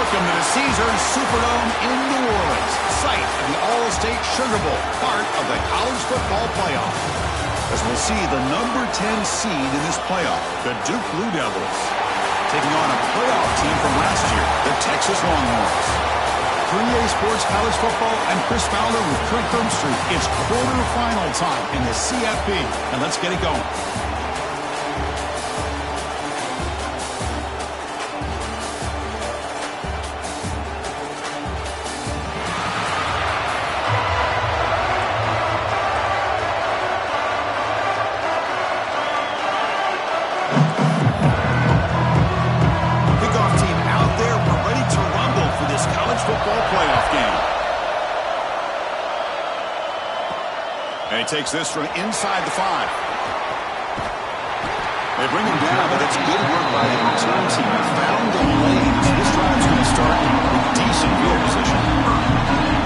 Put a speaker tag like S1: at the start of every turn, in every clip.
S1: Welcome to the Caesars Superdome in New Orleans, site of the All-State Sugar Bowl, part of the college football playoff. As we'll see the number 10 seed in this playoff, the Duke Blue Devils, taking on a playoff team from last year, the Texas Longhorns. 3A Sports College Football and Chris Fowler with Kirk Herbstreit. It's quarterfinal time in the CFP, and let's get it going. Takes this from inside the 5. They bring him down, but it's good work by the return team. They found the lanes. This drive's going to start with decent field position.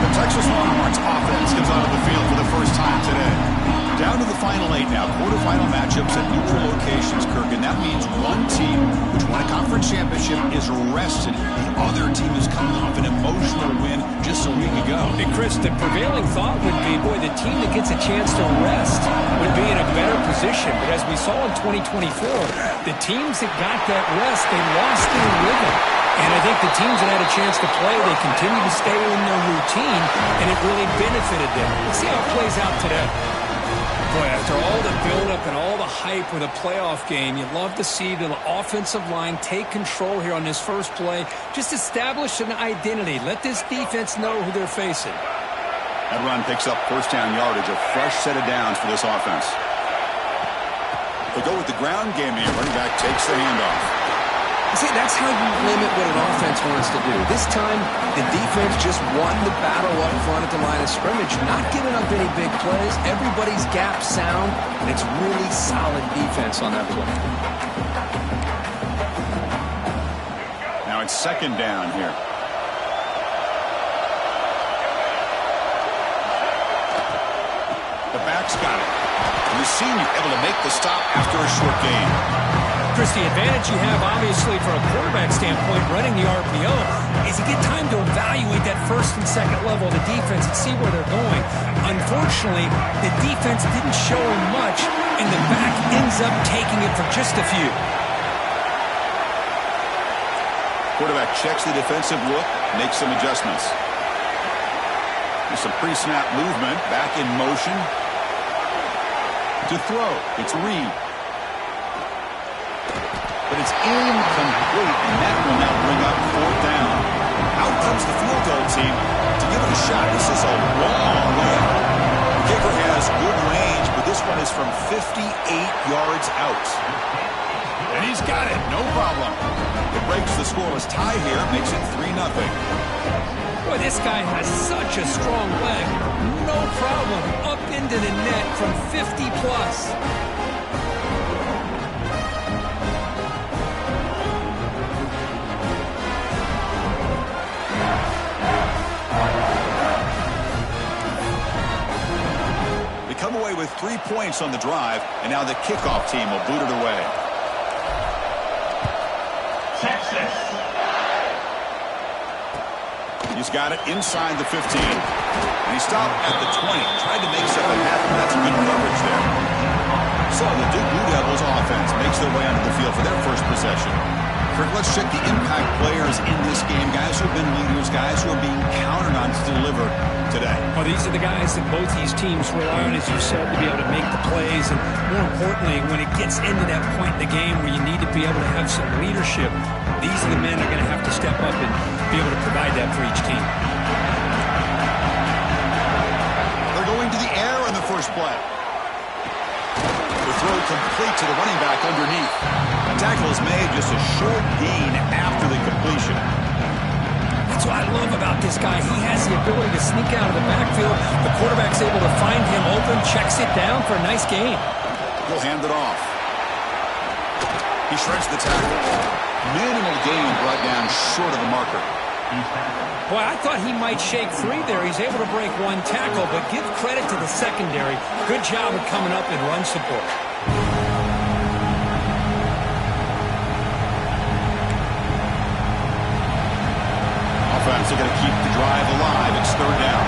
S1: The Texas Longhorns offense comes out of the field for the first time today. Down to the final 8 now. Quarterfinal matchups at neutral locations, Kirk, and that means one team which won a conference championship is rested. The other team is coming off an emotional win just a week ago.
S2: Hey, Chris, the prevailing thought would be, boy, the team that gets a chance to rest would be in a better position. But as we saw in 2024, the teams that got that rest, they lost their rhythm. And I think the teams that had a chance to play, they continue to stay in their routine, and it really benefited them. Let's see how it plays out today. Boy, after all the buildup and all the hype with a playoff game, you'd love to see the offensive line take control here on this first play. Just establish an identity. Let this defense know who they're facing.
S1: That run picks up first down yardage, a fresh set of downs for this offense. They go with the ground game here. Running back takes the handoff.
S3: See, that's how you limit what an offense wants to do. This time, the defense just won the battle up front at the line of scrimmage, not giving up any big plays. Everybody's gap sound, and it's really solid defense on that play.
S1: Now it's second down here. The back's got it. And the senior able to make the stop after a short gain.
S2: Chris, the advantage you have, obviously, from a quarterback standpoint, running the RPO, is you get time to evaluate that first and second level of the defense and see where they're going. Unfortunately, the defense didn't show him much, and the back ends up taking it for just a few.
S1: Quarterback checks the defensive look, makes some adjustments. There's some pre-snap movement, back in motion. To throw, it's Reed. But it's incomplete, and that will now bring up fourth down. Out comes the field goal team to give it a shot. This is a long way out. The kicker has good range, but this one is from 58 yards out. And he's got it, no problem. It breaks the scoreless tie here, makes it 3-0.
S2: Boy, this guy has such a strong leg. No problem. Up into the net from 50-plus.
S1: Come away with 3 points on the drive, and now the kickoff team will boot it away.
S4: Texas.
S1: He's got it inside the 15. And he stopped at the 20. Tried to make something happen. That's good coverage there. So the Duke Blue Devils offense makes their way onto the field for their first possession. Kirk, let's check the impact players in this game. Guys who have been leaders, guys who are being counted on to deliver today.
S2: Well, these are the guys that both these teams rely on, as you said, to be able to make the plays. And more importantly, when it gets into that point in the game where you need to be able to have some leadership, these are the men that are going to have to step up and be able to provide that for each team.
S1: They're going to the air on the first play. The throw complete to the running back underneath. The tackle is made, just a short gain after the completion.
S2: That's what I love about this guy. He has the ability to sneak out of the backfield. The quarterback's able to find him open, checks it down for a nice gain.
S1: He'll hand it off. He shreds the tackle. Minimal gain brought down short of the marker.
S2: Boy, I thought he might shake free there. He's able to break one tackle, but give credit to the secondary. Good job of coming up and run support.
S1: Lions are going to keep the drive alive. It's third down.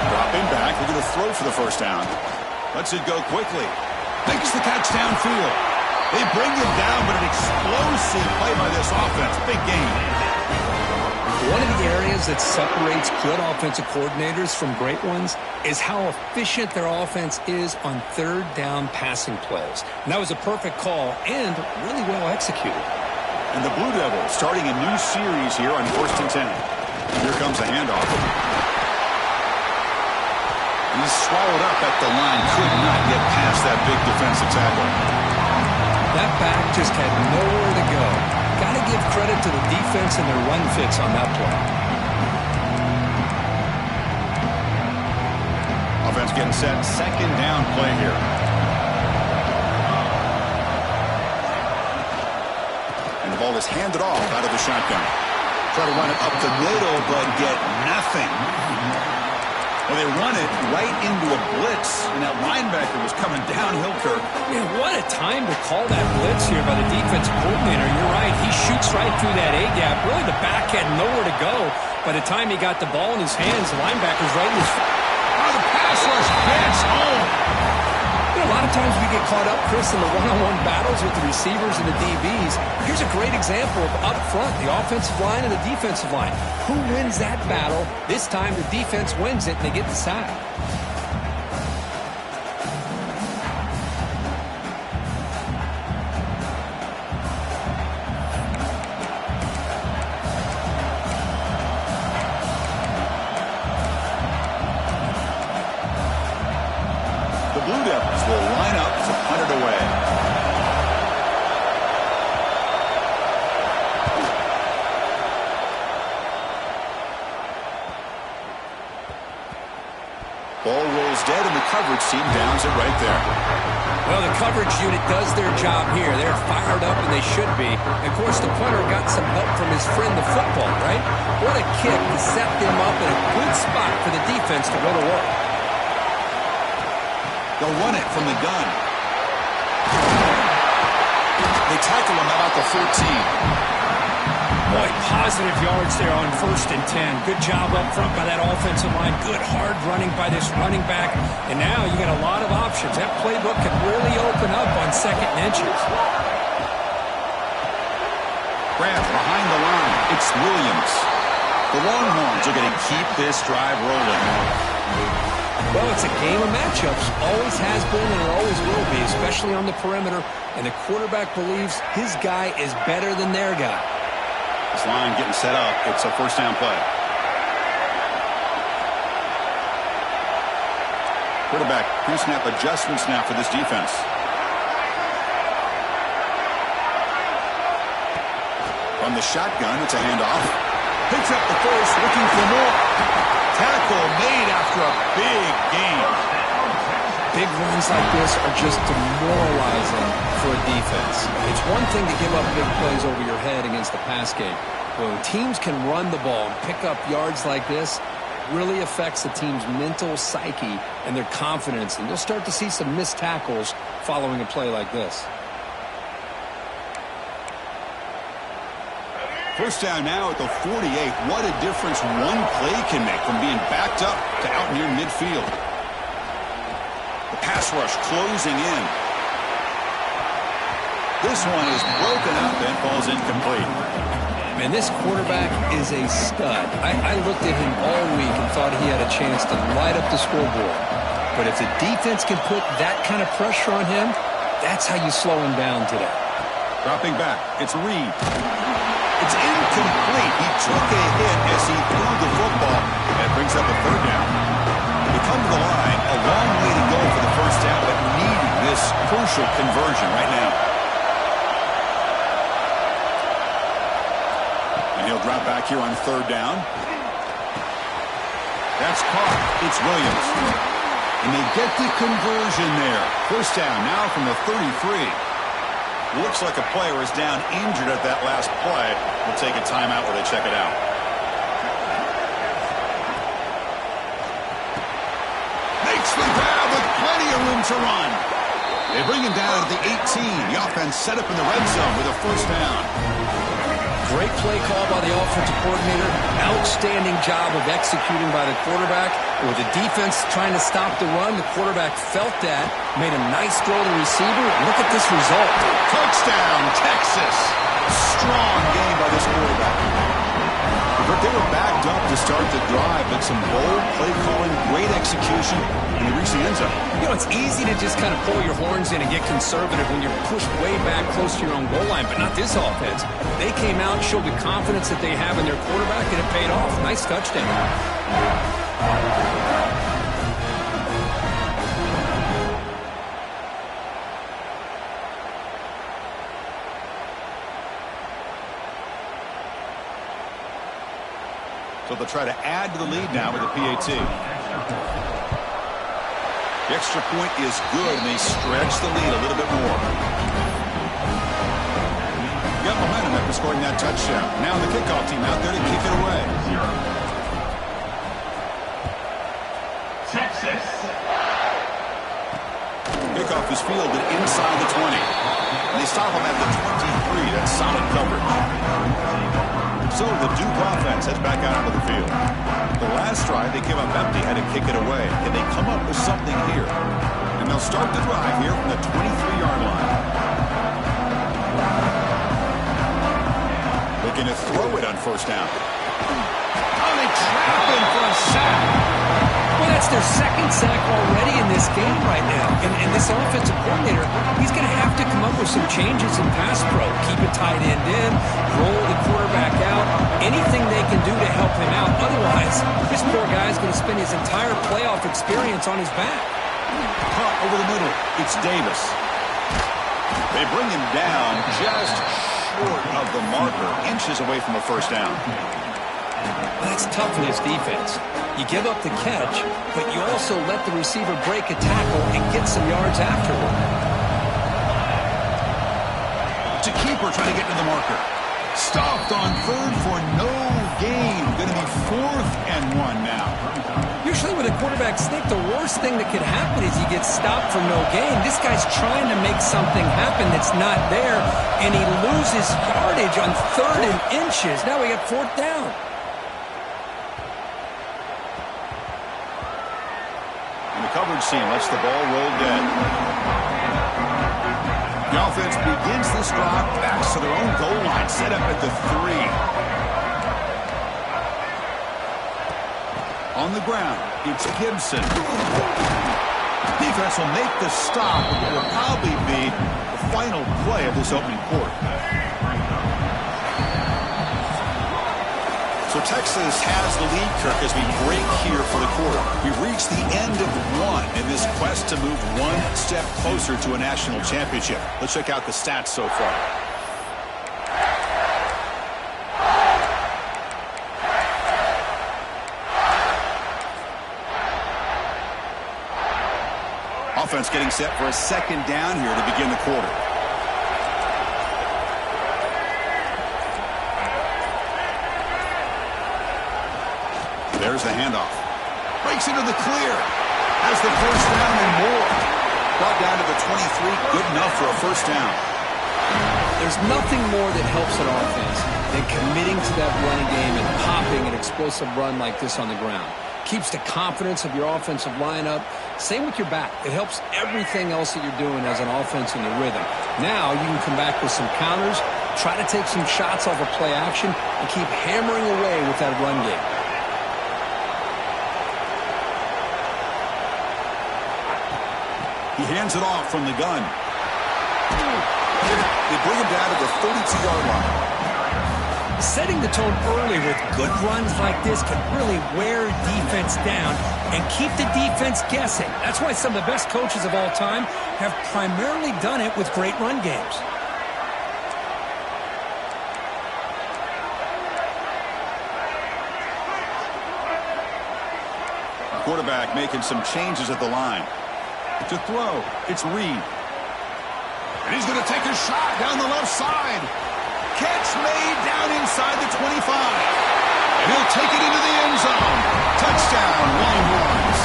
S1: Dropping back. They're going to throw for the first down. Lets it go quickly. Makes the catch downfield. They bring him down, but an explosive play by this offense. Big game.
S2: One of the areas that separates good offensive coordinators from great ones is how efficient their offense is on third down passing plays. And that was a perfect call and really well executed.
S1: And the Blue Devils starting a new series here on 1st and 10. Here comes a handoff. He's swallowed up at the line. Could not get past that big defensive tackle.
S2: That back just had nowhere to go. Got to give credit to the defense and their run fits on that play.
S1: Offense getting set. Second down play here. And the ball is handed off out of the shotgun. Try to run it up the middle, but get nothing. Well, they run it right into a blitz, and that linebacker was coming downhill, Kirk.
S2: Man, what a time to call that blitz here by the defensive coordinator. You're right. He shoots right through that A-gap. Really, the back had nowhere to go. By the time he got the ball in his hands, the linebacker's right in his...
S1: Oh, the pass rush gets home.
S2: You know, a lot of times we get caught up, Chris, in the one-on-one battles with the receivers and the DBs. Here's a great example of up front, the offensive line and the defensive line. Who wins that battle? This time the defense wins it and they get the sack.
S1: The Blue Devils will line up to punt it away. Ball rolls dead, and the coverage team downs it right there.
S2: Well, the coverage unit does their job here. They're fired up, and they should be. Of course, the punter got some help from his friend, the football, right? What a kick to set them up in a good spot for the defense to go to work.
S1: They'll run it from the gun. They tackle him about the 14.
S2: Boy, positive yards there on 1st and 10. Good job up front by that offensive line. Good hard running by this running back. And now you got a lot of options. That playbook can really open up on 2nd and inches.
S1: Grant behind the line. It's Williams. The Longhorns are going to keep this drive rolling.
S2: Well, it's a game of matchups. Always has been and it always will be, especially on the perimeter. And the quarterback believes his guy is better than their guy.
S1: This line getting set up. It's a first down play. Quarterback pre-snap adjustments now for this defense. From the shotgun, it's a handoff. Picks up the first, looking for more. Tackle made after a big game.
S2: Big runs like this are just demoralizing for a defense. It's one thing to give up big plays over your head against the pass game. But when teams can run the ball and pick up yards like this, it really affects the team's mental psyche and their confidence. And you'll start to see some missed tackles following a play like this.
S1: First down now at the 48. What a difference one play can make from being backed up to out near midfield. The pass rush closing in. This one is broken up and falls incomplete.
S2: Man, this quarterback is a stud. I looked at him all week and thought he had a chance to light up the scoreboard. But if the defense can put that kind of pressure on him, that's how you slow him down today.
S1: Dropping back, it's Reed. It's incomplete. He took a hit as he threw the football. That brings up a third down. They come to the line, a long way to go for the first down, but needing this crucial conversion right now. And he'll drop back here on third down. That's caught. It's Williams. And they get the conversion there. First down now from the 33. Looks like a player is down injured at that last play. We'll take a timeout where they check it out. Makes the grab with plenty of room to run. They bring him down at the 18. The offense set up in the red zone with a first down.
S2: Great
S3: Great play call by the offensive coordinator. Outstanding job of executing by the quarterback. With the defense trying to stop the run, the quarterback felt that, made a nice throw to the receiver. Look at this result.
S1: Touchdown, Texas. Strong game by this quarterback. But they were backed up to start the drive, but some bold play calling, great execution, and they reached the end zone.
S2: You know, it's easy to just kind of pull your horns in and get conservative when you're pushed way back close to your own goal line, but not this offense. They came out, showed the confidence that they have in their quarterback, and it paid off. Nice touchdown.
S1: So they'll try to add to the lead now with the PAT. The extra point is good, and they stretch the lead a little bit more. Got momentum after scoring that touchdown. Now the kickoff team out there to kick it away.
S4: Texas.
S1: Kickoff is fielded inside the 20. And they stop him at the 23. That's solid coverage. So the Duke offense heads back out onto the field. The last drive, they came up empty, had to kick it away. Can they come up with something here? And they'll start the drive here from the 23-yard line. Looking to throw it on first down. Oh, they trap him for a sack.
S2: Well, that's their second sack already in this game right now. And this offensive coordinator, he's going to have to come up with some changes in pass pro. Keep a tight end in, roll the quarterback out, anything they can do to help him out. Otherwise, this poor guy's going to spend his entire playoff experience on his back.
S1: Caught over the middle. It's Davis. They bring him down just short of the marker, inches away from a first down.
S2: That's tough in this defense. You give up the catch, but you also let the receiver break a tackle and get some yards afterward.
S1: To keeper trying to get to the marker. Stopped on third for no gain. Going to be 4th and 1 now.
S2: Usually with a quarterback sneak, the worst thing that could happen is he gets stopped for no gain. This guy's trying to make something happen that's not there, and he loses yardage on 3rd and inches. Now we got 4th down.
S1: Coverage team lets the ball roll dead. The offense begins this drive, backs to their own goal line, set up at the 3. On the ground, it's Gibson. Defense will make the stop, which will probably be the final play of this opening quarter. So Texas has the lead, Kirk, as we break here for the quarter. We've reached the end of 1 in this quest to move one step closer to a national championship. Let's check out the stats so far. Offense getting set for a second down here to begin the quarter. There's the handoff. Breaks into the clear. Has the first down and more. Brought down to the 23. Good enough for a first down.
S3: There's nothing more that helps an offense than committing to that running game and popping an explosive run like this on the ground. Keeps the confidence of your offensive lineup. Same with your back. It helps everything else that you're doing as an offense in the rhythm. Now you can come back with some counters, try to take some shots off of play action, and keep hammering away with that run game.
S1: He hands it off from the gun. They bring him down to the 32-yard line.
S2: Setting the tone early with good runs like this can really wear defense down and keep the defense guessing. That's why some of the best coaches of all time have primarily done it with great run games.
S1: Quarterback making some changes at the line. To throw, it's Reed. And he's going to take a shot down the left side. Catch made down inside the 25. And he'll take it into the end zone. Touchdown, Longhorns.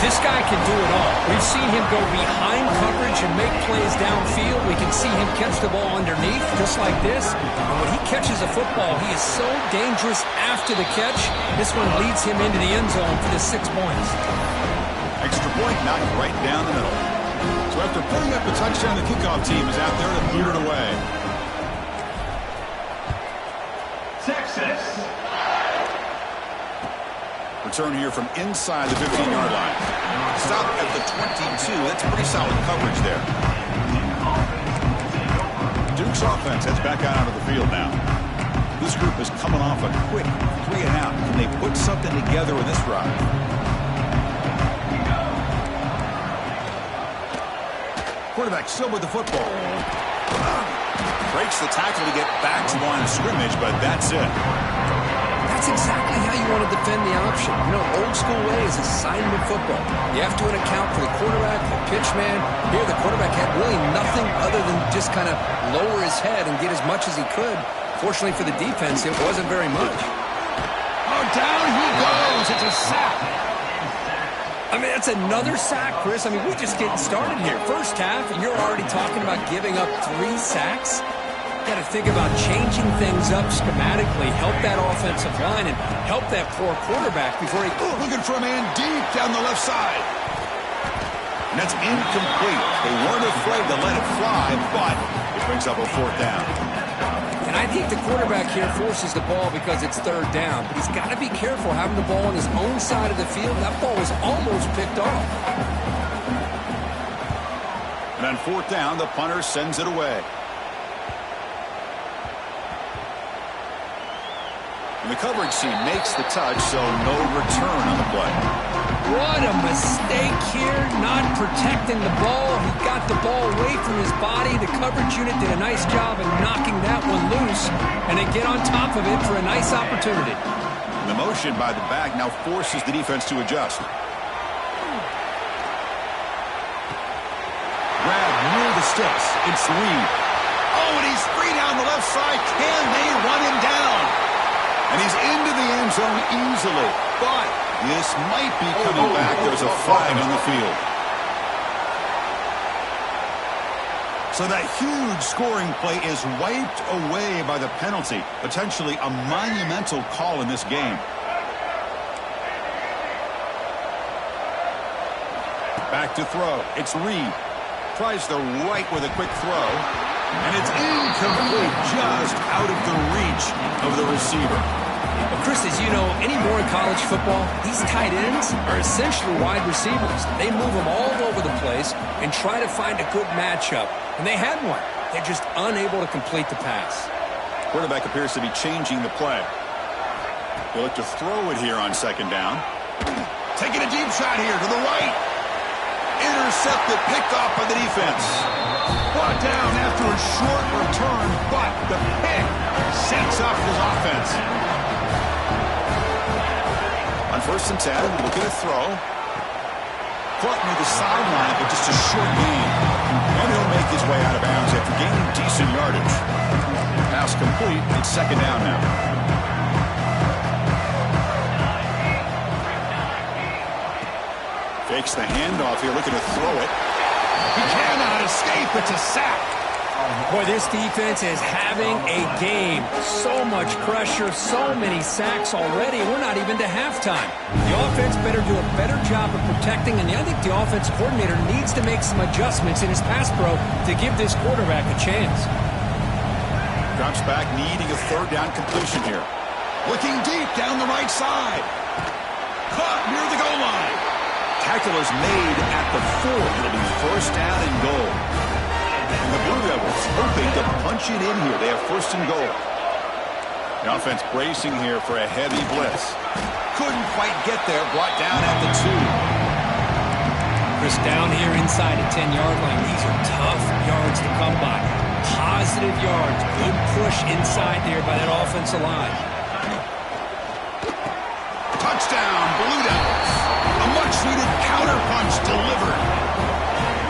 S2: This guy can do it all. We've seen him go behind coverage and make plays downfield. We can see him catch the ball underneath, just like this. And when he catches a football, he is so dangerous after the catch. This one leads him into the end zone for the 6 points.
S1: Extra point knocked right down the middle. So after putting up a touchdown, the kickoff team is out there to boot it away.
S4: Texas.
S1: Return here from inside the 15-yard line. Stop at the 22. That's pretty solid coverage there. Duke's offense heads back out onto the field now. This group is coming off a quick 3-and-out. Can they put something together in this drive? Quarterback still with the football. Breaks the tackle to get back to the line of scrimmage, but that's it.
S3: That's exactly how you want to defend the option. You know, old school way is assignment football. You have to account for the quarterback, the pitch man. Here, the quarterback had really nothing other than just kind of lower his head and get as much as he could. Fortunately for the defense, it wasn't very much.
S1: Oh, down he goes. It's a sack.
S2: I mean, that's another sack, Chris. I mean, we're just getting started here. First half, and you're already talking about giving up 3 sacks. Got to think about changing things up schematically, help that offensive line, and help that poor quarterback before he...
S1: Looking for a man deep down the left side. And that's incomplete. They weren't afraid to let it fly, but it brings up a 4th down.
S2: And I think the quarterback here forces the ball because it's 3rd down, but he's got to be careful having the ball on his own side of the field. That ball was almost picked off.
S1: And on 4th down, the punter sends it away. And the coverage team makes the touch, so no return on the play.
S2: What a mistake here, not protecting the ball. He got the ball away from his body. The coverage unit did a nice job of knocking that one loose, and they get on top of it for a nice opportunity.
S1: And the motion by the back now forces the defense to adjust. Grab near the sticks. It's Reed. Oh, and he's free down the left side. Can they run him down? And he's into the end zone easily. But this might be coming back. There's a flag on the field. So that huge scoring play is wiped away by the penalty. Potentially a monumental call in this game. Back to throw. It's Reed. Tries the right with a quick throw. And it's incomplete, just out of the reach of the receiver.
S2: Well, Chris, as you know, anymore in college football, these tight ends are essentially wide receivers. They move them all over the place and try to find a good matchup. And they had one. They're just unable to complete the pass.
S1: Quarterback appears to be changing the play. They look to throw it here on 2nd down. Taking a deep shot here to the right. Intercepted, picked off by the defense. Brought down after a short return, but the pick sets up his offense. On 1st and 10, looking to throw. Caught near the sideline, but just a short gain. And he'll make his way out of bounds after gaining decent yardage. Pass complete. It's 2nd down now. Fakes the handoff here, looking to throw it. He cannot escape. It's a sack.
S2: Boy, this defense is having a game. So much pressure, so many sacks already. We're not even to halftime. The offense better do a better job of protecting, and I think the offense coordinator needs to make some adjustments in his pass pro to give this quarterback a chance.
S1: Drops back, needing a 3rd down completion here. Looking deep down the right side. Caught near the goal line. Tackle is made at the 4. It'll be 1st down and goal. And the Blue Devils hoping to punch it in here. They have 1st and goal. The offense bracing here for a heavy blitz. Couldn't quite get there. Brought down at the 2.
S2: Chris, down here inside the 10-yard line. These are tough yards to come by. Positive yards. Good push inside there by that offensive line.
S1: Touchdown, Blue Devils. A much-needed counter-punch delivered.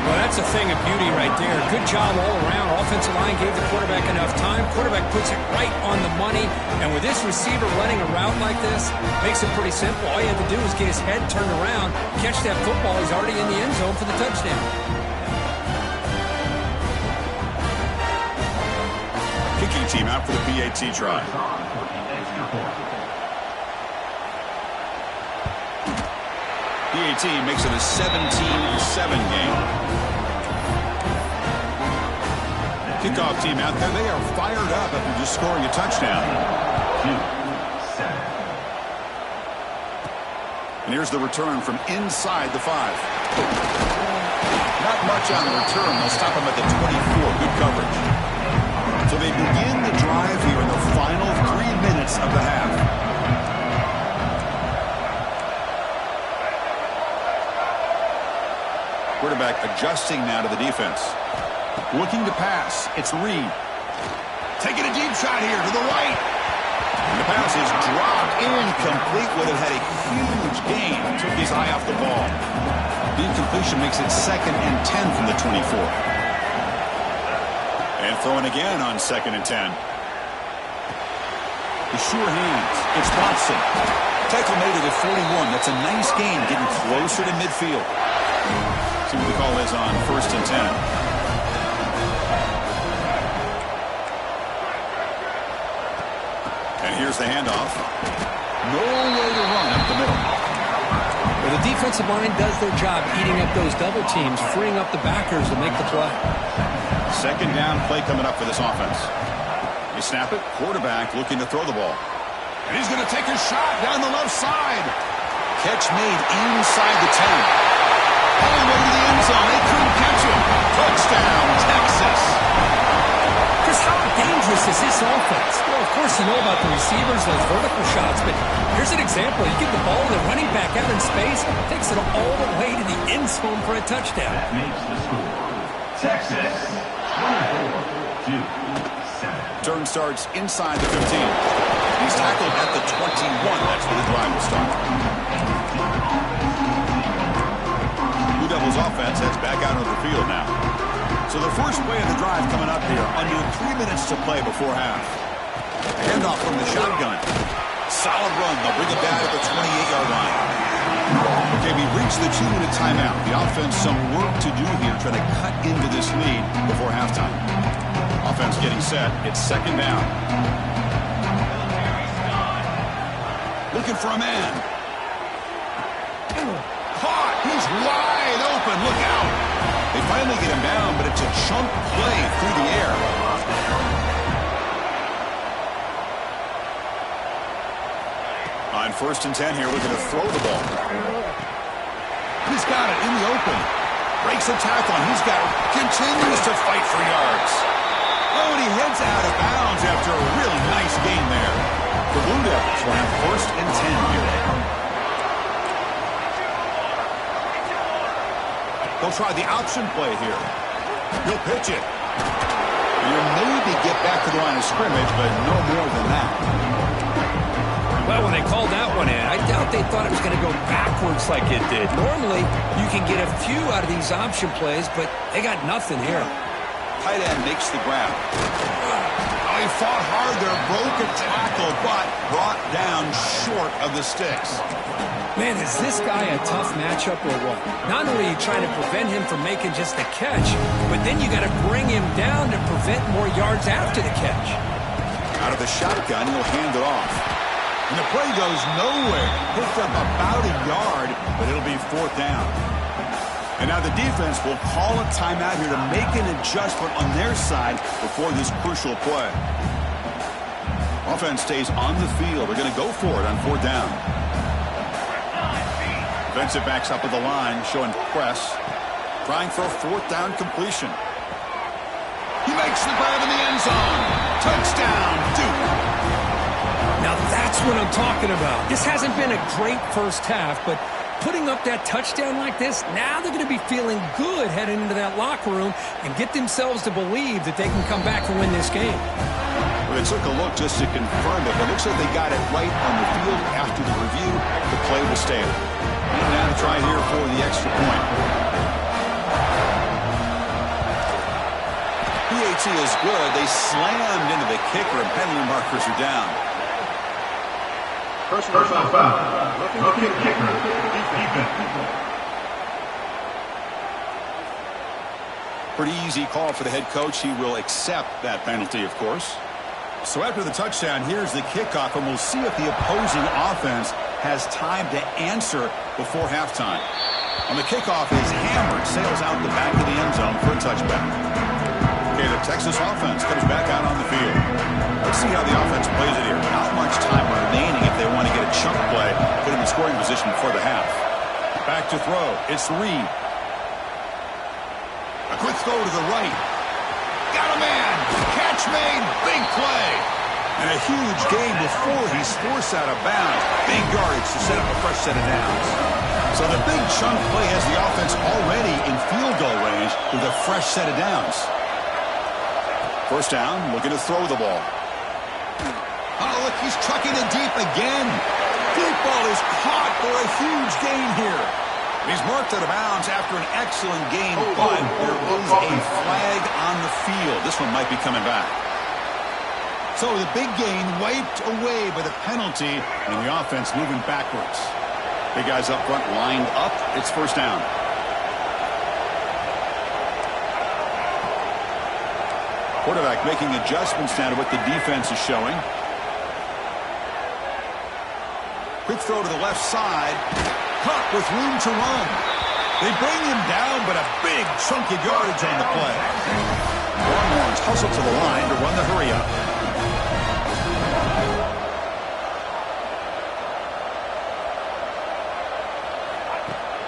S2: Well, that's a thing of beauty right there. Good job all around. Offensive line gave the quarterback enough time. Quarterback puts it right on the money. And with this receiver running a route like this, makes it pretty simple. All you have to do is get his head turned around, catch that football. He's already in the end zone for the touchdown.
S1: Kicking team out for the PAT try. PAT makes it a 17-7 game. Kickoff team out there, they are fired up after just scoring a touchdown. And here's the return from inside the 5. Not much on the return. They'll stop him at the 24. Good coverage. So they begin the drive here in the final 3 minutes of the half. Quarterback adjusting now to the defense. Looking to pass. It's Reed. Taking a deep shot here to the right. And the pass is dropped incomplete. Would have had a huge gain. Took his eye off the ball. The incompletion makes it 2nd and 10 from the 24. And throwing again on 2nd and 10. The sure hands. It's Watson. Tackle made it at 41. That's a nice gain, getting closer to midfield. See what the call is on 1st and 10. And here's the handoff. No way to run up the middle.
S2: Well, the defensive line does their job eating up those double teams, freeing up the backers to make the play.
S1: 2nd down play coming up for this offense. You snap it, quarterback looking to throw the ball. And he's going to take a shot down the left side. Catch made inside the 10. All the way to the end zone. They couldn't catch him. Touchdown, Texas.
S2: Chris, how dangerous is this offense? Well, of course, you know about the receivers, those vertical shots, but here's an example. You give the ball to the running back out in space, takes it all the way to the end zone for a touchdown.
S4: That makes the score. Texas, 24-7.
S1: Turn starts inside the 15. He's tackled at the 21. That's where the drive will start. Blue Devils offense heads back out onto the field now. So the first play of the drive coming up here. Under 3 minutes to play before half. Handoff from the shotgun. Solid run. They'll bring it back at the 28-yard line. Okay, we reached the 2-minute timeout. The offense some work to do here, trying to cut into this lead before halftime. Offense getting set. It's 2nd down. Looking for a man. Caught. He's wide open. Look out. They finally get him down, but it's a chunk play through the air. On 1st and 10 here, looking to throw the ball. He's got it in the open. Breaks a tackle, and continues to fight for yards. Oh, and he heads out of bounds after a really nice gain there. The Blue Devils will have 1st and 10 here. They'll try the option play here. He'll pitch it. He'll maybe get back to the line of scrimmage, but no more than that.
S2: Well, when they called that one in, I doubt they thought it was going to go backwards like it did. Normally, you can get a few out of these option plays, but they got nothing here.
S1: Tight end makes the grab. Oh, he fought hard there, broke a tackle, but brought down short of the sticks.
S2: Man, is this guy a tough matchup or what? Not only are you trying to prevent him from making just the catch, but then you got to bring him down to prevent more yards after the catch.
S1: Out of the shotgun, he'll hand it off. And the play goes nowhere. Picked up about a yard, but it'll be 4th down. And now the defense will call a timeout here to make an adjustment on their side before this crucial play. Offense stays on the field. They're going to go for it on 4th down. Defensive backs up at the line, showing press. Trying for a 4th down completion. He makes the grab in the end zone. Touchdown, Duke.
S2: Now that's what I'm talking about. This hasn't been a great first half, but putting up that touchdown like this, now they're going to be feeling good heading into that locker room and get themselves to believe that they can come back and win this game.
S1: Well, they took a look just to confirm it. It looks like they got it right on the field after the review. The play was stale. And now to try here for the extra point. PAT is good. They slammed into the kicker, and penalty markers are down.
S4: Personal foul. Looking kicker. Defense.
S1: Pretty easy call for the head coach. He will accept that penalty, of course. So after the touchdown, here's the kickoff, and we'll see if the opposing offense has time to answer before halftime. On the kickoff is hammered, sails out the back of the end zone for a touchback. Okay, the Texas offense comes back out on the field. Let's see how the offense plays it here. Not much time remaining if they want to get a chunk play, put them in scoring position before the half. Back to throw. It's Reed. A quick throw to the right. Got a man. Catch made. Big play. And a huge gain before he's forced out of bounds. Big yardage to set up a fresh set of downs. So the big chunk play has the offense already in field goal range with a fresh set of downs. First down, looking to throw the ball. Oh, look, he's trucking it deep again. Deep ball is caught for a huge gain here. He's marked out of bounds after an excellent gain, but there is a flag on the field. This one might be coming back. So the big gain wiped away by the penalty, and the offense moving backwards. Big guys up front lined up. It's first down. Quarterback making adjustments now to what the defense is showing. Quick throw to the left side. Caught with room to run. They bring him down, but a big chunk of yardage on the play. Longhorns hustle to the line to run the hurry up.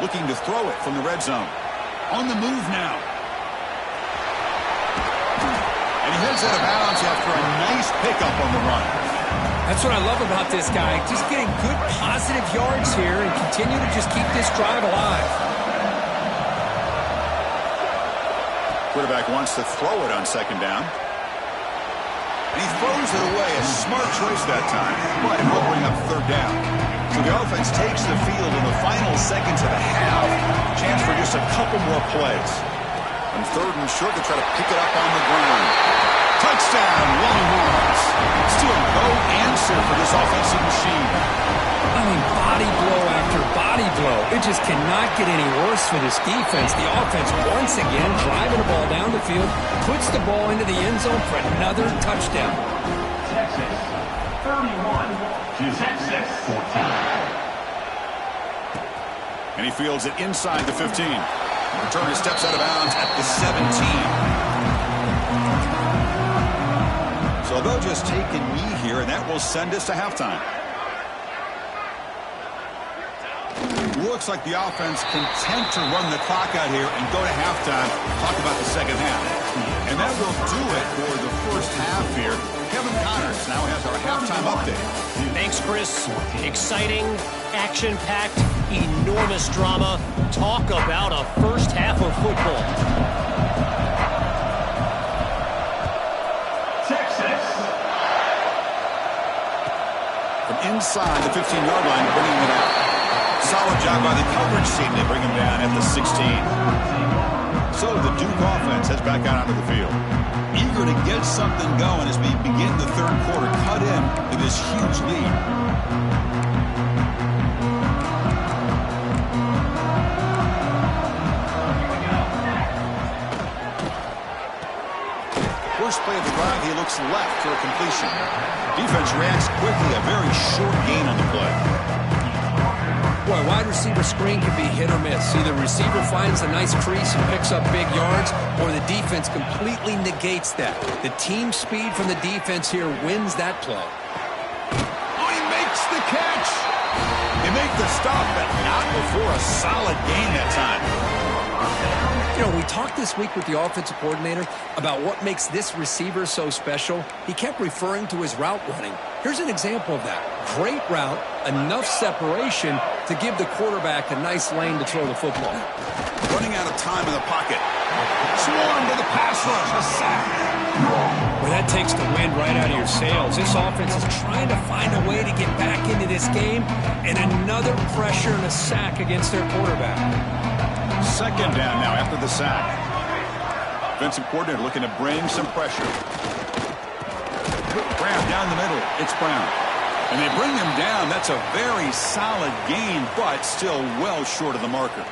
S1: Looking to throw it from the red zone. On the move now. And he heads out of bounds after a nice pickup on the run.
S2: That's what I love about this guy. Just getting good positive yards here and continue to just keep this drive alive.
S1: Quarterback wants to throw it on second down. And he throws it away. A smart choice that time. But it will bring up third down. So the offense takes the field in the final seconds of the half. Chance for just a couple more plays. And third and short, they try to pick it up on the ground. Touchdown, Longhorns. Still no answer for this offensive machine.
S2: I mean, body blow after body blow. It just cannot get any worse for this defense. The offense, once again, driving the ball down the field, puts the ball into the end zone for another touchdown.
S4: Texas 31 to Texas 14.
S1: And he fields it inside the 15. Returner steps out of bounds at the 17. So they'll just take a knee here, and that will send us to halftime. Looks like the offense content to run the clock out here and go to halftime. Talk about the second half. And that will do it for the first half here. Kevin Connors now has our halftime update.
S5: Thanks, Chris. Exciting, action-packed, enormous drama. Talk about a first half of football.
S4: Texas.
S1: From inside the 15-yard line, bringing it out. Solid job by the coverage team. They bring him down at the 16. So the Duke offense heads back out onto the field. Eager to get something going as we begin the third quarter. Cut in to this huge lead. First play of the drive, he looks left for a completion. Defense reacts quickly. A very short gain on the play.
S2: Boy, wide receiver screen can be hit or miss. Either receiver finds a nice crease and picks up big yards, or the defense completely negates that. The team speed from the defense here wins that play.
S1: Oh, he makes the catch. They make the stop, but not before a solid gain that time.
S2: You know, we talked this week with the offensive coordinator about what makes this receiver so special. He kept referring to his route running. Here's an example of that. Great route, enough separation to give the quarterback a nice lane to throw the football.
S1: Running out of time in the pocket. Swarm to the pass rush. A sack.
S2: Well, that takes the wind right out of your sails. This offense is trying to find a way to get back into this game, and another pressure and a sack against their quarterback.
S1: Second down now after the sack. Defensive coordinator looking to bring some pressure. Brown down the middle. It's Brown. And they bring him down. That's a very solid gain, but still well short of the marker.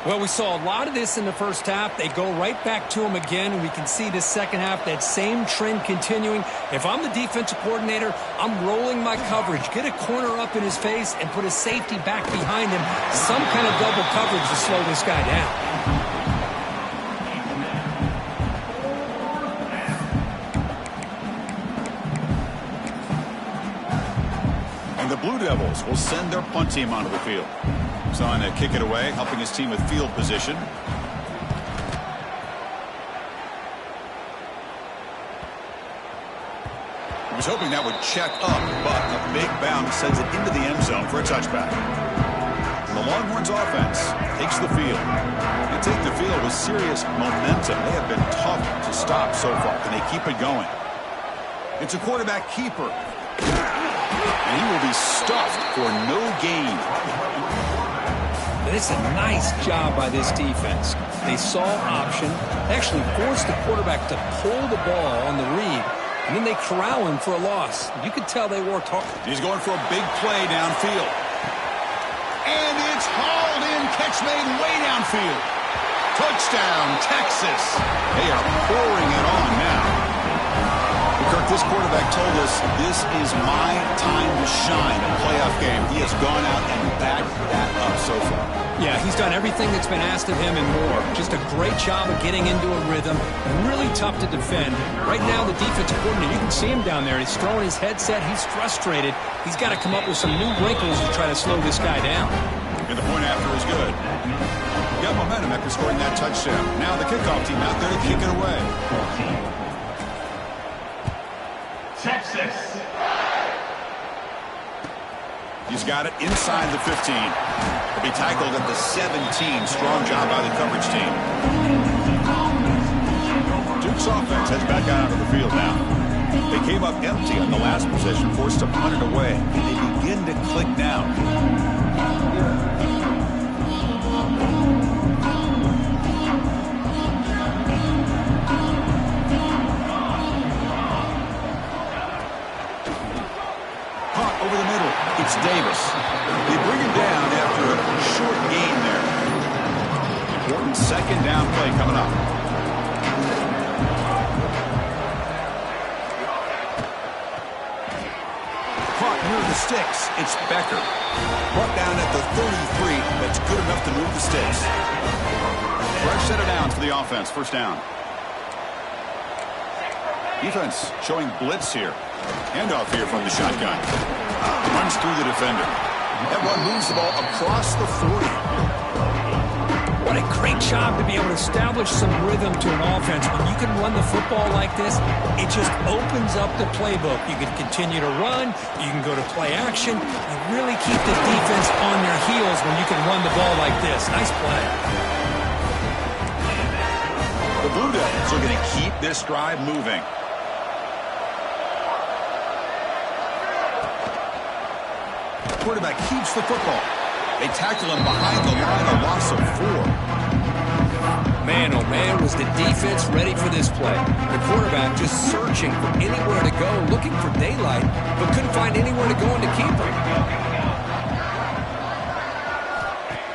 S2: Well, we saw a lot of this in the first half. They go right back to him again, and we can see this second half, that same trend continuing. If I'm the defensive coordinator, I'm rolling my coverage. Get a corner up in his face and put a safety back behind him. Some kind of double coverage to slow this guy down.
S1: The Blue Devils will send their punt team onto the field. He's on to kick it away, helping his team with field position. He was hoping that would check up, but a big bounce sends it into the end zone for a touchback. And the Longhorns offense takes the field. They take the field with serious momentum. They have been tough to stop so far. Can they keep it going? It's a quarterback keeper. And he will be stuffed for no gain.
S2: It's a nice job by this defense. They saw option. They actually forced the quarterback to pull the ball on the read, and then they corral him for a loss. You could tell they worked hard.
S1: He's going for a big play downfield. And it's hauled in. Catch made way downfield. Touchdown, Texas. They are pouring it on now. Kirk, this quarterback told us this is my time to shine in a playoff game. He has gone out and backed that up so far.
S2: Yeah, he's done everything that's been asked of him and more. Just a great job of getting into a rhythm. Really tough to defend. Right now, the defensive coordinator, you can see him down there. He's throwing his headset. He's frustrated. He's got to come up with some new wrinkles to try to slow this guy down.
S1: And the point after is good. Got momentum after scoring that touchdown. Now the kickoff team out there to kick it away.
S4: Texas.
S1: He's got it inside the 15. He'll be tackled at the 17. Strong job by the coverage team. Duke's offense heads back out onto the field now. They came up empty on the last possession, forced to punt it away. And they begin to click now. Over the middle, it's Davis. They bring him down after a short gain there. Important second down play coming up. Caught near the sticks. It's Becker. Brought down at the 33. That's good enough to move the sticks. Fresh set of downs for the offense. First down. Defense showing blitz here. Handoff here from the shotgun. Runs through the defender. That run moves the ball across the 40.
S2: What a great job to be able to establish some rhythm to an offense. When you can run the football like this, it just opens up the playbook. You can continue to run. You can go to play action. You really keep the defense on their heels when you can run the ball like this. Nice play.
S1: The Blue Devils are going to keep this drive moving. Quarterback keeps the football. They tackle him behind the line, a loss of 4.
S2: Man, oh man, was the defense ready for this play. The quarterback just searching for anywhere to go, looking for daylight, but couldn't find anywhere to go in to keep him.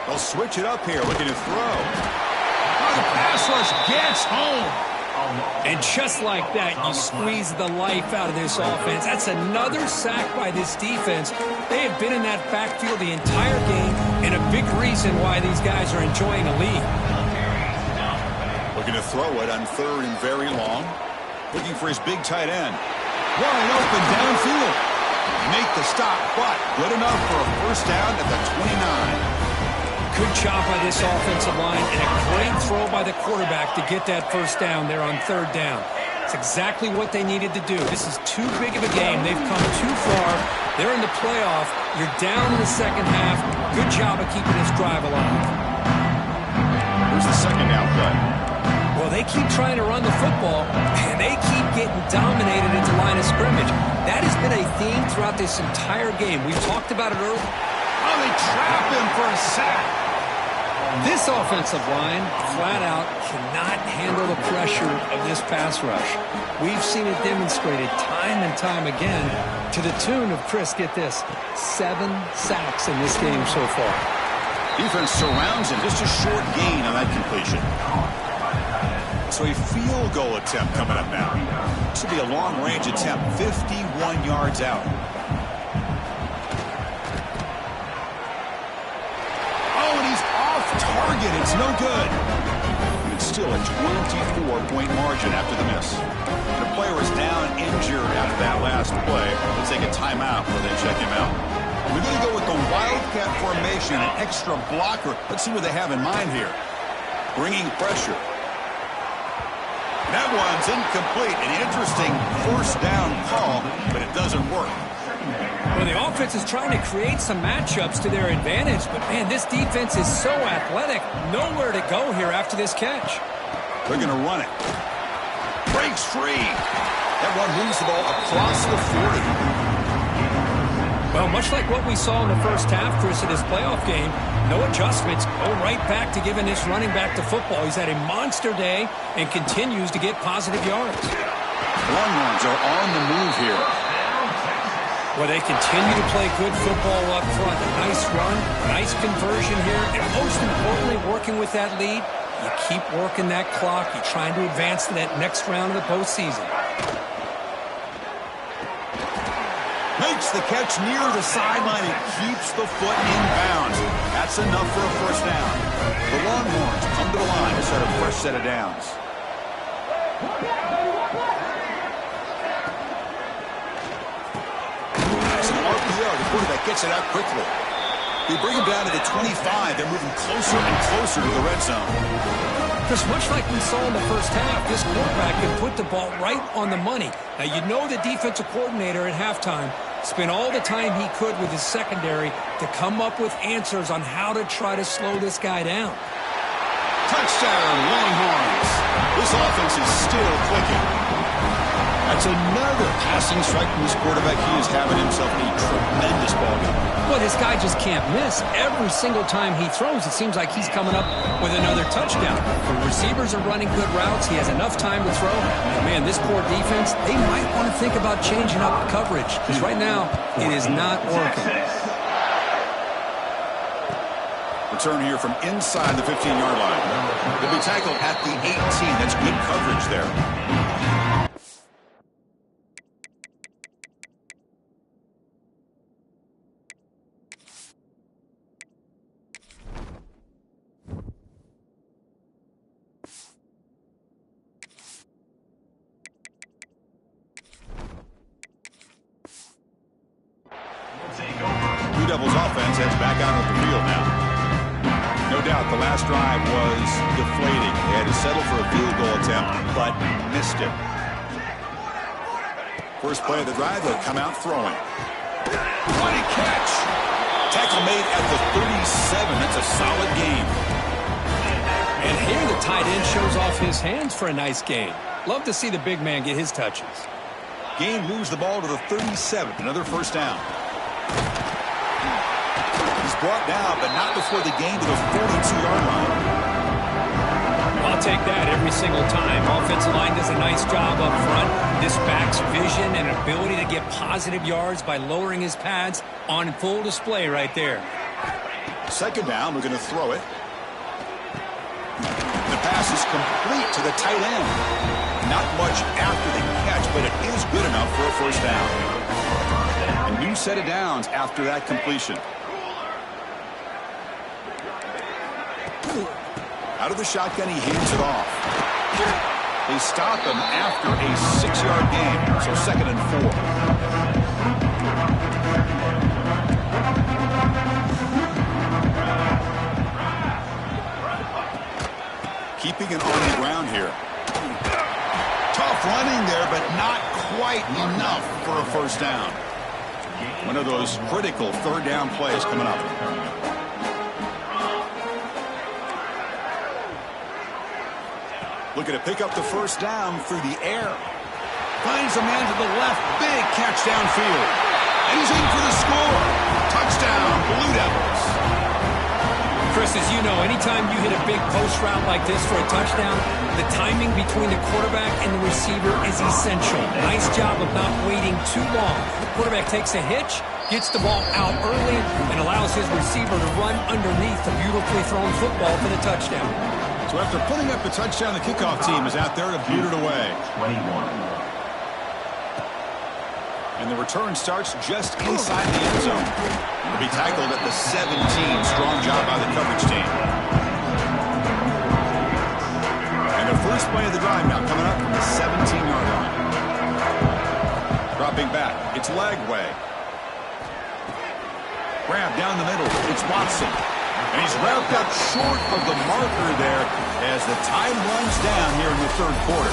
S1: They'll switch it up here, looking to throw. Oh, the pass rush gets home.
S2: And just like that, you squeeze the life out of this offense. That's another sack by this defense. They have been in that backfield the entire game, and a big reason why these guys are enjoying a lead.
S1: Looking to throw it on third and very long. Looking for his big tight end. Wide open downfield. Make the stop, but good enough for a first down at the 29.
S2: Good job by this offensive line, and a great throw by the quarterback to get that first down there on third down. It's exactly what they needed to do. This is too big of a game. They've come too far. They're in the playoff. You're down in the second half. Good job of keeping this drive alive.
S1: Here's the second down play.
S2: Well, they keep trying to run the football, and they keep getting dominated at the line of scrimmage. That has been a theme throughout this entire game. We've talked about it earlier.
S1: Oh, they trap him for a sack.
S2: This offensive line, flat out, cannot handle the pressure of this pass rush. We've seen it demonstrated time and time again to the tune of, Chris, get this, 7 sacks in this game so far.
S1: Defense surrounds him. Just a short gain on that completion. So a field goal attempt coming up now. This will be a long-range attempt, 51 yards out. Oh, and he's off target. It's no good. It's still a 24-point margin after the miss. The player is down injured after that last play. Let's take a timeout before they check him out. We're going to go with the Wildcat formation, an extra blocker. Let's see what they have in mind here. Bringing pressure. That one's incomplete. An interesting first down call, but it doesn't work.
S2: Well, the offense is trying to create some matchups to their advantage, but, man, this defense is so athletic. Nowhere to go here after this catch.
S1: They're going to run it. Breaks free. That one moves the ball across the 40.
S2: Well, much like what we saw in the first half, Chris, of this playoff game, no adjustments, go right back to giving this running back to football. He's had a monster day and continues to get positive yards.
S1: Longhorns are on the move here.
S2: Well, they continue to play good football up front. A nice run, nice conversion here, and most importantly, working with that lead, you keep working that clock. You're trying to advance to that next round of the postseason.
S1: Makes the catch near the sideline and keeps the foot in bounds. That's enough for a first down. The Longhorns come to the line to start a fresh set of downs. That's an RPO. The quarterback gets it out quickly. They bring him down to the 25. They're moving closer and closer to the red zone.
S2: Chris, much like we saw in the first half, this quarterback can put the ball right on the money. Now, you know the defensive coordinator at halftime spent all the time he could with his secondary to come up with answers on how to try to slow this guy down.
S1: Touchdown, Longhorns. This offense is still clicking. That's another passing strike from this quarterback. He is having himself a tremendous ballgame.
S2: Well, this guy just can't miss. Every single time he throws, it seems like he's coming up with another touchdown. The receivers are running good routes. He has enough time to throw. And, man, this poor defense, they might want to think about changing up coverage because right now it is not working.
S1: Return here from inside the 15-yard line. They'll be tackled at the 18. That's good coverage there. Blue Devils offense heads back out on the field now. No doubt the last drive was deflating. They had to settle for a field goal attempt, but missed it. First play of the drive, they'll come out throwing. Running catch. Tackle made at the 37. That's a solid gain.
S2: And here the tight end shows off his hands for a nice gain. Love to see the big man get his touches.
S1: Gain moves the ball to the 37. Another first down. He's brought down, but not before the gain to the 42-yard line.
S2: I'll take that every single time. Offensive line does a nice job up front. This back's vision and ability to get positive yards by lowering his pads on full display right there.
S1: Second down, we're going to throw it. The pass is complete to the tight end. Not much after the catch, but it is good enough for a first down. A new set of downs after that completion. Out of the shotgun, he hands it off. They stop him after a 6-yard gain, so 2nd and 4. Keeping it on the ground here. Tough running there, but not quite enough for a first down. One of those critical third down plays coming up. Looking to pick up the first down through the air. Finds a man to the left. Big catch downfield. And he's in for the score. Touchdown, Blue Devils.
S2: Chris, as you know, anytime you hit a big post route like this for a touchdown, the timing between the quarterback and the receiver is essential. Nice job of not waiting too long. The quarterback takes a hitch, gets the ball out early and allows his receiver to run underneath the beautifully thrown football for the touchdown.
S1: So after putting up the touchdown, the kickoff team is out there to boot it away.
S4: 21.
S1: And the return starts just inside the end zone. He'll be tackled at the 17. Strong job by the coverage team. And the first play of the drive now coming up from the 17-yard line. Dropping back. It's Lagway. Grab down the middle. It's Watson. And he's wrapped up short of the marker there as the time runs down here in the third quarter.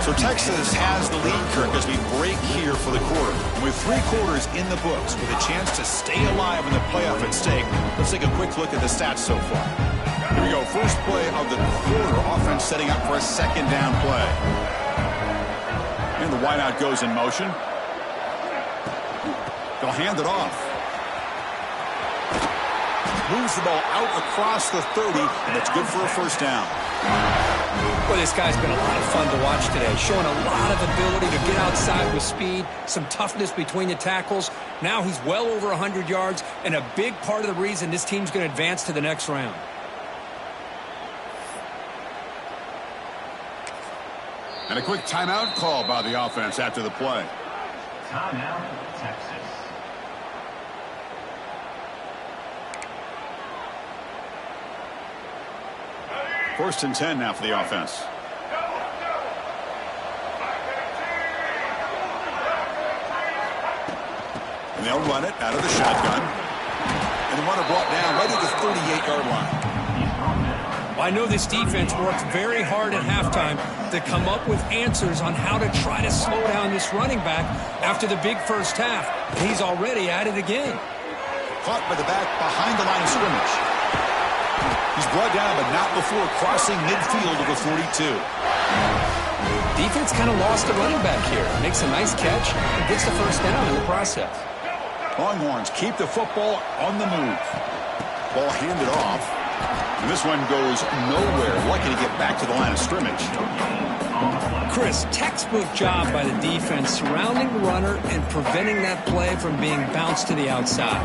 S1: So Texas has the lead, Kirk, as we break here for the quarter. With 3 quarters in the books, with a chance to stay alive in the playoff at stake, let's take a quick look at the stats so far. Here we go. First play of the quarter. Offense setting up for a second down play. And the wideout goes in motion. They'll hand it off. Moves the ball out across the 30, and that's good for a first down.
S2: Well, this guy's been a lot of fun to watch today, showing a lot of ability to get outside with speed, some toughness between the tackles. Now he's well over 100 yards, and a big part of the reason this team's going to advance to the next round.
S1: And a quick timeout call by the offense after the play.
S4: Timeout, Texas.
S1: First and 10 now for the offense. And they'll run it out of the shotgun. And the runner brought down right at the 38-yard line.
S2: I know this defense worked very hard at halftime to come up with answers on how to try to slow down this running back after the big first half. He's already at it again.
S1: Caught by the back behind the line of scrimmage. He's brought down, but not before crossing midfield of the 42.
S2: Defense kind of lost the running back here. Makes a nice catch and gets the first down in the process.
S1: Longhorns keep the football on the move. Ball handed off. And this one goes nowhere. Lucky to get back to the line of scrimmage.
S2: Chris, textbook job by the defense surrounding the runner and preventing that play from being bounced to the outside.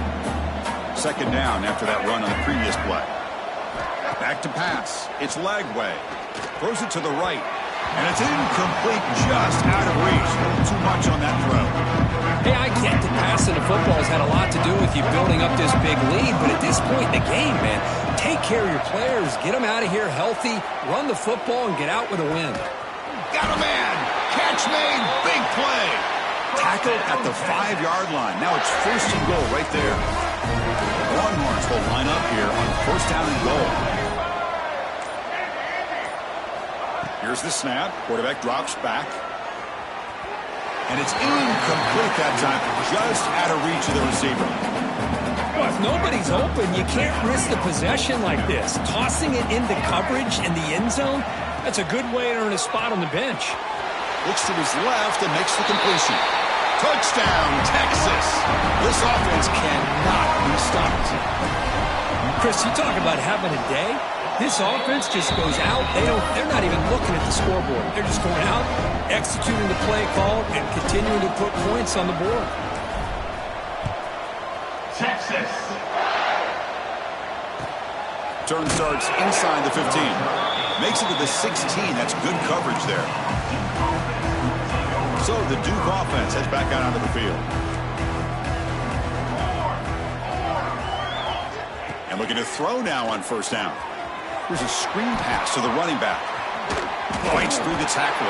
S1: Second down after that run on the previous play. Back to pass. It's Lagway. Throws it to the right. And it's incomplete, just out of reach. A little too much on that throw.
S2: Hey, I get that passing the football has had a lot to do with you building up this big lead, but at this point in the game, man, take care of your players, get them out of here healthy, run the football, and get out with a win.
S1: Got a man. Catch made. Big play. Tackled at the 5-yard line. Now it's first and goal right there. The Longhorns will line up here on first down and goal. Here's the snap. Quarterback drops back. And it's incomplete that time. Just out of reach of the receiver.
S2: Well, if nobody's open, you can't risk the possession like this. Tossing it into coverage in the end zone, that's a good way to earn a spot on the bench.
S1: Looks to his left and makes the completion. Touchdown, Texas. This offense cannot be stopped.
S2: Chris, you talk about having a day. This offense just goes out. They're not even looking at the scoreboard. They're just going out, executing the play call, and continuing to put points on the board.
S4: Texas.
S1: Turn starts inside the 15. Makes it to the 16. That's good coverage there. So the Duke offense heads back out onto the field. And looking to throw now on first down. Here's a screen pass to the running back. Breaks through the tackle.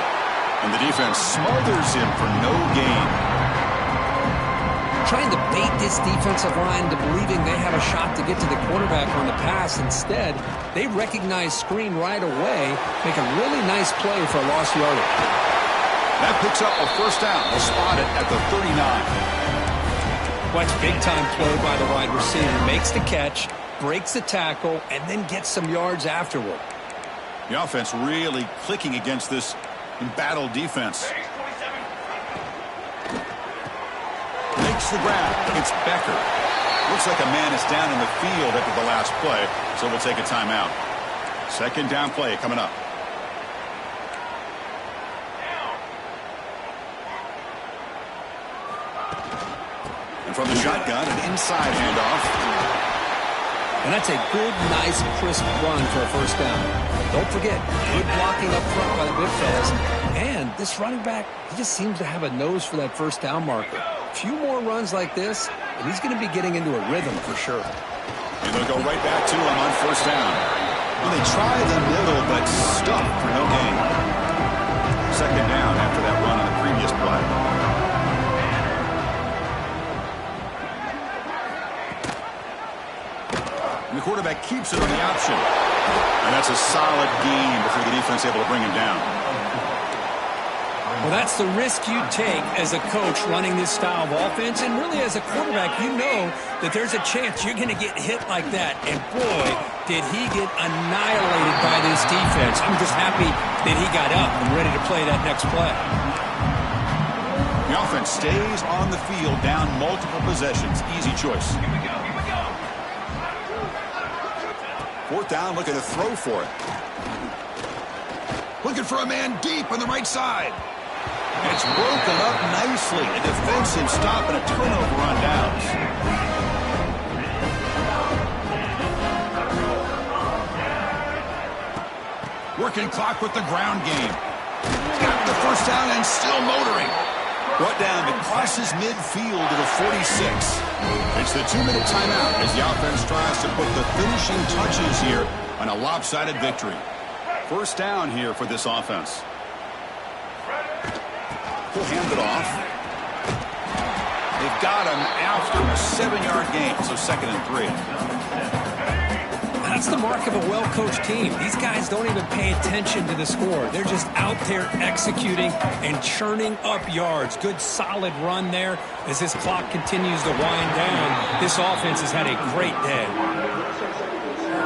S1: And the defense smothers him for no gain.
S2: Trying to bait this defensive line to believing they have a shot to get to the quarterback on the pass. Instead, they recognize screen right away, make a really nice play for a lost yardage.
S1: That picks up a first down. They'll spot it at the 39.
S2: Watch big-time play by the wide receiver. Makes the catch, breaks the tackle, and then gets some yards afterward.
S1: The offense really clicking against this embattled defense. Makes the grab. It's Becker. Looks like a man is down in the field after the last play, so we'll take a timeout. Second down play coming up. And from the shotgun, an inside handoff.
S3: And that's a good, nice, crisp run for a first down. Don't forget, good blocking up front by the big fellas. And this running back, he just seems to have a nose for that first down marker. A few more runs like this, and he's going to be getting into a rhythm for sure.
S1: And they'll go right back to him on first down. Well, they try the middle, but stuck for no gain. Second down after that run on the previous play. And the quarterback keeps it on the option. And that's a solid gain before the defense able to bring him down.
S2: Well, that's the risk you take as a coach running this style of offense. And really, as a quarterback, you know that there's a chance you're going to get hit like that. And boy, did he get annihilated by this defense. I'm just happy that he got up and ready to play that next play.
S1: The offense stays on the field, down multiple possessions. Easy choice. Fourth down, looking to throw for it. Looking for a man deep on the right side. And it's broken up nicely. A defensive stop and a turnover on downs. Working clock with the ground game. Got the first down and still motoring. Brought down to crosses midfield to the 46. It's the 2-minute timeout as the offense tries to put the finishing touches here on a lopsided victory. First down here for this offense. He'll hand it off. They've got him after a 7-yard gain, so 2nd and 3.
S2: That's the mark of a well-coached team. These guys don't even pay attention to the score. They're just out there executing and churning up yards. Good, solid run there as this clock continues to wind down. This offense has had a great day.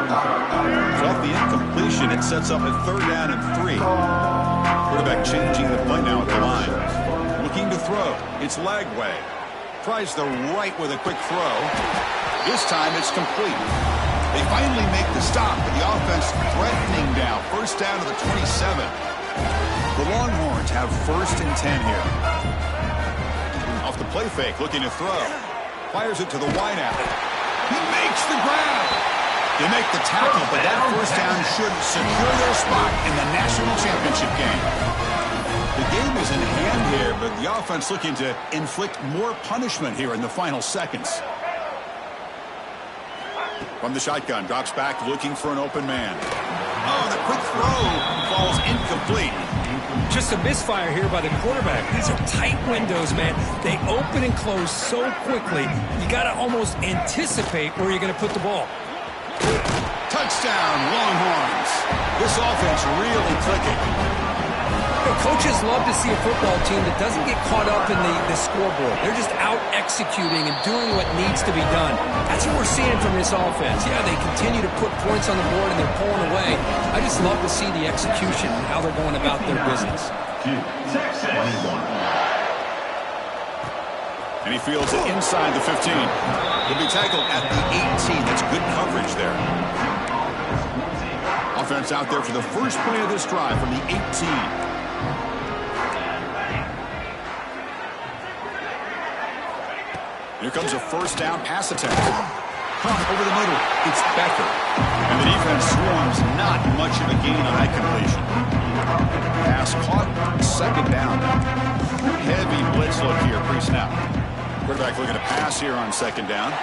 S1: Off the incompletion, it sets up a 3rd down and 3. Quarterback changing the play now at the line. Looking to throw. It's Lagway. Tries the right with a quick throw. This time it's complete. They finally make the stop, but the offense threatening now. First down to the 27. The Longhorns have 1st and 10 here. Off the play fake, looking to throw. Fires it to the wideout. He makes the grab. They make the tackle, but that first down should secure their spot in the national championship game. The game is in hand here, but the offense looking to inflict more punishment here in the final seconds. From the shotgun, drops back looking for an open man. Oh, the quick throw falls incomplete.
S2: Just a misfire here by the quarterback. These are tight windows, man. They open and close so quickly. You got to almost anticipate where you're going to put the ball.
S1: Touchdown, Longhorns. This offense really clicking.
S2: Coaches love to see a football team that doesn't get caught up in the scoreboard. They're just out executing and doing what needs to be done. That's what we're seeing from this offense. Yeah, they continue to put points on the board and they're pulling away. I just love to see the execution and how they're going about their business.
S1: And he fields it inside the 15. He'll be tackled at the 18. That's good coverage there. Offense out there for the first play of this drive from the 18. Here comes a first down pass attempt. Pump over the middle. It's Becker. And the defense swarms. Not much of a gain on that completion. Pass caught. 2nd down. Heavy blitz look here pre-snap. Quarterback looking to pass here on 2nd down.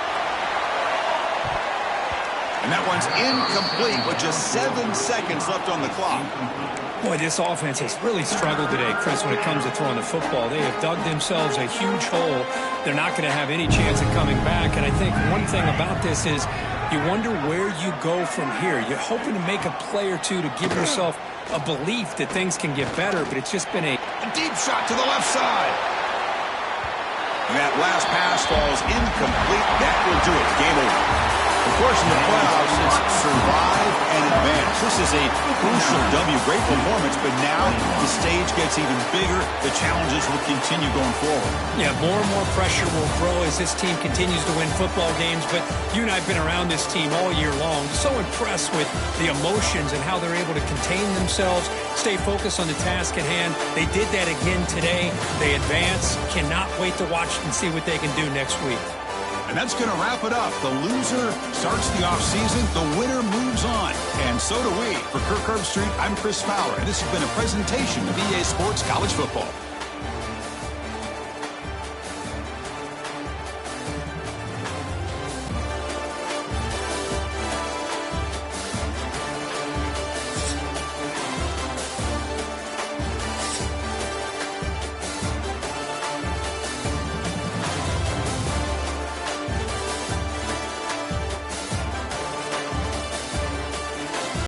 S1: And that one's incomplete with just 7 seconds left on the clock.
S2: Boy, this offense has really struggled today, Chris, when it comes to throwing the football. They have dug themselves a huge hole. They're not going to have any chance of coming back. And I think one thing about this is you wonder where you go from here. You're hoping to make a play or two to give yourself a belief that things can get better, but it's just been a
S1: deep shot to the left side. And that last pass falls incomplete. That will do it. Game over. Of course, in the playoffs, it's survive and advance. This is a crucial W. Great performance, but now the stage gets even bigger. The challenges will continue going forward.
S2: Yeah, more and more pressure will grow as this team continues to win football games, but you and I have been around this team all year long. So impressed with the emotions and how they're able to contain themselves, stay focused on the task at hand. They did that again today. They advance. Cannot wait to watch and see what they can do next week.
S1: And that's going to wrap it up. The loser starts the offseason. The winner moves on. And so do we. For Kirk Herbstreit, I'm Chris Fowler, and this has been a presentation of EA Sports College Football.